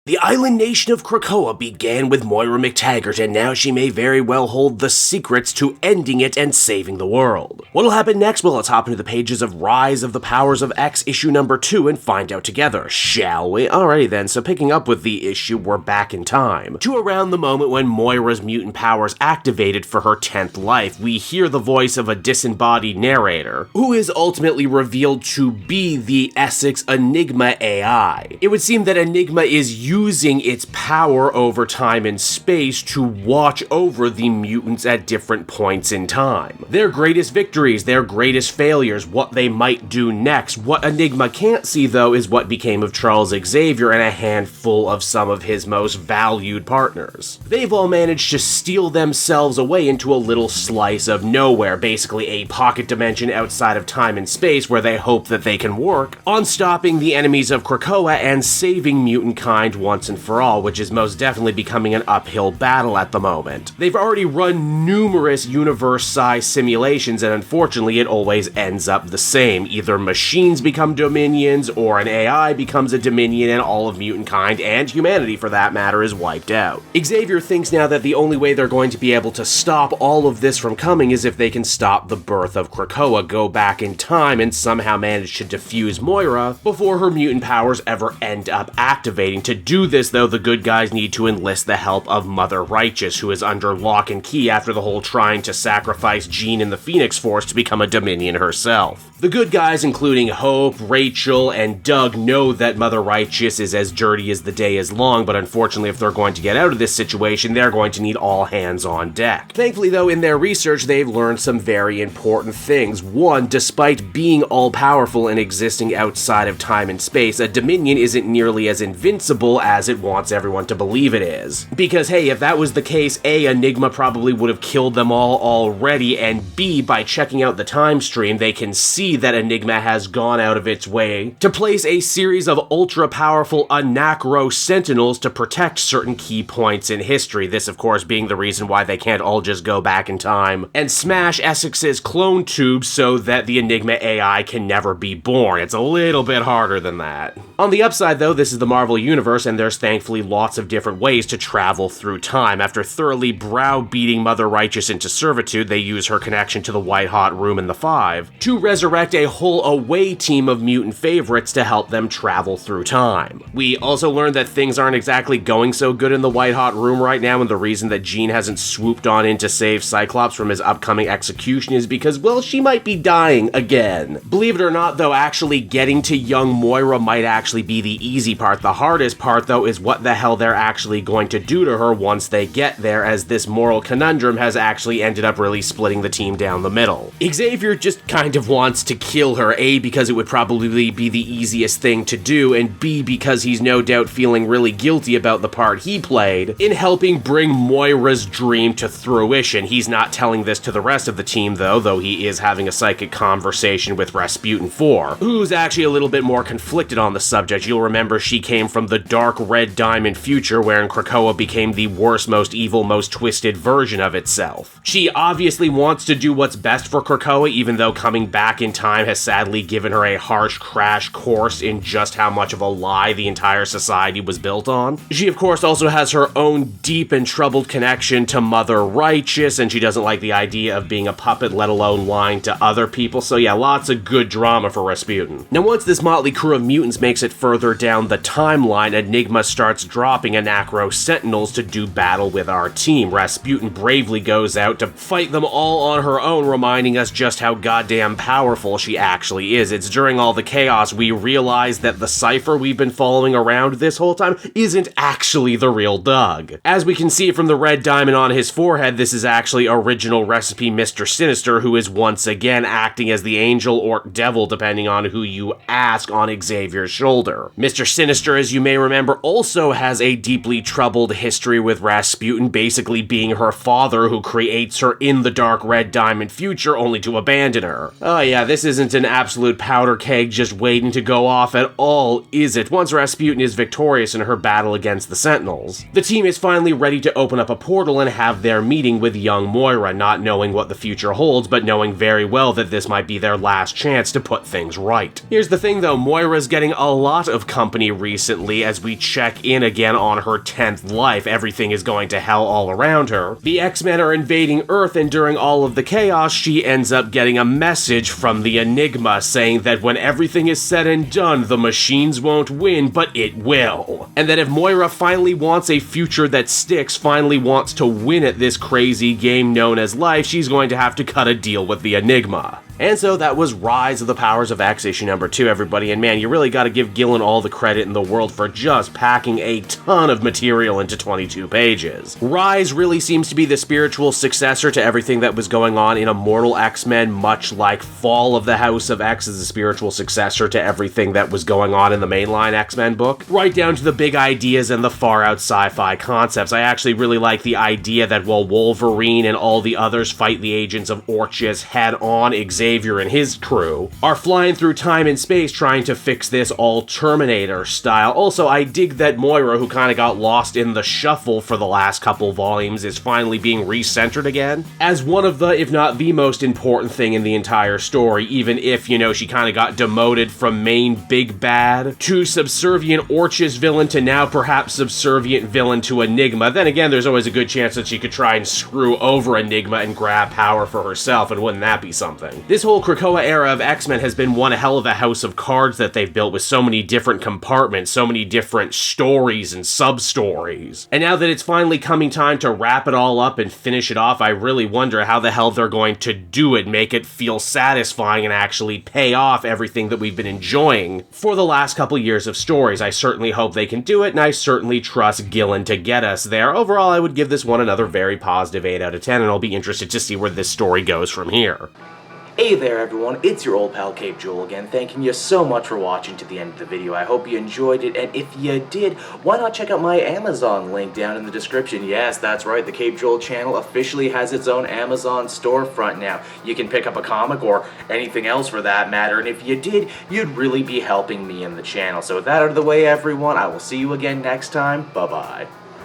The island nation of Krakoa began with Moira McTaggart, and now she may very well hold the secrets to ending it and saving the world. What'll happen next? Well, let's hop into the pages of Rise of the Powers of X issue number 2 and find out together, shall we? Alrighty then, so picking up with the issue, we're back in time to around the moment when Moira's mutant powers activated for her 10th life. We hear the voice of a disembodied narrator, who is ultimately revealed to be the Essex Enigma AI. It would seem that Enigma is using its power over time and space to watch over the mutants at different points in time. Their greatest victories, their greatest failures, what they might do next. What Enigma can't see, though, is what became of Charles Xavier and a handful of some of his most valued partners. They've all managed to steal themselves away into a little slice of nowhere, basically a pocket dimension outside of time and space where they hope that they can work on stopping the enemies of Krakoa and saving mutant kind once and for all, which is most definitely becoming an uphill battle at the moment. They've already run numerous universe-sized simulations, and unfortunately it always ends up the same. Either machines become dominions, or an AI becomes a dominion, and all of mutant kind, and humanity for that matter, is wiped out. Xavier thinks now that the only way they're going to be able to stop all of this from coming is if they can stop the birth of Krakoa, go back in time, and somehow manage to defuse Moira before her mutant powers ever end up activating. To do this, though, the good guys need to enlist the help of Mother Righteous, who is under lock and key after the whole trying to sacrifice Jean in the Phoenix Force to become a Dominion herself. The good guys, including Hope, Rachel, and Doug, know that Mother Righteous is as dirty as the day is long, but unfortunately if they're going to get out of this situation, they're going to need all hands on deck. Thankfully, though, in their research, they've learned some very important things. One, despite being all-powerful and existing outside of time and space, a Dominion isn't nearly as invincible as it wants everyone to believe it is. Because, hey, if that was the case, A, Enigma probably would have killed them all already, and B, by checking out the time stream, they can see that Enigma has gone out of its way to place a series of ultra-powerful Anacro Sentinels to protect certain key points in history. This, of course, being the reason why they can't all just go back in time and smash Essex's clone tube so that the Enigma AI can never be born. It's a little bit harder than that. On the upside, though, this is the Marvel Universe, and there's thankfully lots of different ways to travel through time. After thoroughly browbeating Mother Righteous into servitude, they use her connection to the White-Hot Room in the Five to resurrect a whole away team of mutant favorites to help them travel through time. We also learned that things aren't exactly going so good in the White-Hot Room right now, and the reason that Jean hasn't swooped on in to save Cyclops from his upcoming execution is because, well, she might be dying again. Believe it or not, though, actually getting to young Moira might actually be the easy part. The hardest part, though, is what the hell they're actually going to do to her once they get there, as this moral conundrum has actually ended up really splitting the team down the middle. Xavier just kind of wants to kill her, A, because it would probably be the easiest thing to do, and B, because he's no doubt feeling really guilty about the part he played in helping bring Moira's dream to fruition. He's not telling this to the rest of the team, though he is having a psychic conversation with Rasputin 4, who's actually a little bit more conflicted on the subject. You'll remember she came from the dark red diamond future, wherein Krakoa became the worst, most evil, most twisted version of itself. She obviously wants to do what's best for Krakoa, even though coming back in time has sadly given her a harsh crash course in just how much of a lie the entire society was built on. She, of course, also has her own deep and troubled connection to Mother Righteous, and she doesn't like the idea of being a puppet, let alone lying to other people, so yeah, lots of good drama for Rasputin. Now, once this motley crew of mutants makes it further down the timeline, Enigma starts dropping Anacro Sentinels to do battle with our team. Rasputin bravely goes out to fight them all on her own, reminding us just how goddamn powerful she actually is. It's during all the chaos we realize that the cipher we've been following around this whole time isn't actually the real Doug. As we can see from the red diamond on his forehead, this is actually original recipe Mr. Sinister, who is once again acting as the angel or devil, depending on who you ask, on Xavier's shoulder. Mr. Sinister, as you may remember, also has a deeply troubled history with Rasputin, basically being her father who creates her in the dark red diamond future only to abandon her. Oh yeah, this isn't an absolute powder keg just waiting to go off at all, is it? Once Rasputin is victorious in her battle against the Sentinels, the team is finally ready to open up a portal and have their meeting with young Moira, not knowing what the future holds, but knowing very well that this might be their last chance to put things right. Here's the thing though, Moira's getting a lot of company recently, as we check in again on her 10th life. Everything is going to hell all around her. The X-Men are invading Earth, and during all of the chaos, she ends up getting a message from the Enigma saying that when everything is said and done, the machines won't win, but it will. And that if Moira finally wants a future that sticks, finally wants to win at this crazy game known as life, she's going to have to cut a deal with the Enigma. And so that was Rise of the Powers of X issue number 2, everybody, and man, you really gotta give Gillen all the credit in the world for just packing a ton of material into 22 pages. Rise really seems to be the spiritual successor to everything that was going on in Immortal X-Men, much like Fall of the House of X is a spiritual successor to everything that was going on in the mainline X-Men book, right down to the big ideas and the far-out sci-fi concepts. I actually really like the idea that while Wolverine and all the others fight the agents of Orchis head-on, Xavier and his crew are flying through time and space trying to fix this all Terminator style. Also, I dig that Moira, who kind of got lost in the shuffle for the last couple volumes, is finally being recentered again as one of the, if not the most important thing in the entire story, even if, you know, she kind of got demoted from main big bad to subservient Orchis villain to now perhaps subservient villain to Enigma. Then again, there's always a good chance that she could try and screw over Enigma and grab power for herself, and wouldn't that be something? This whole Krakoa era of X-Men has been one hell of a house of cards that they've built, with so many different compartments, so many different stories and sub-stories. And now that it's finally coming time to wrap it all up and finish it off, I really wonder how the hell they're going to do it, make it feel satisfying and actually pay off everything that we've been enjoying for the last couple years of stories. I certainly hope they can do it, and I certainly trust Gillen to get us there. Overall, I would give this one another very positive 8 out of 10, and I'll be interested to see where this story goes from here. Hey there everyone, it's your old pal Cape Joel again, thanking you so much for watching to the end of the video. I hope you enjoyed it, and if you did, why not check out my Amazon link down in the description. Yes, that's right, the Cape Joel channel officially has its own Amazon storefront now. You can pick up a comic or anything else for that matter, and if you did, you'd really be helping me in the channel. So with that out of the way everyone, I will see you again next time. Bye-bye.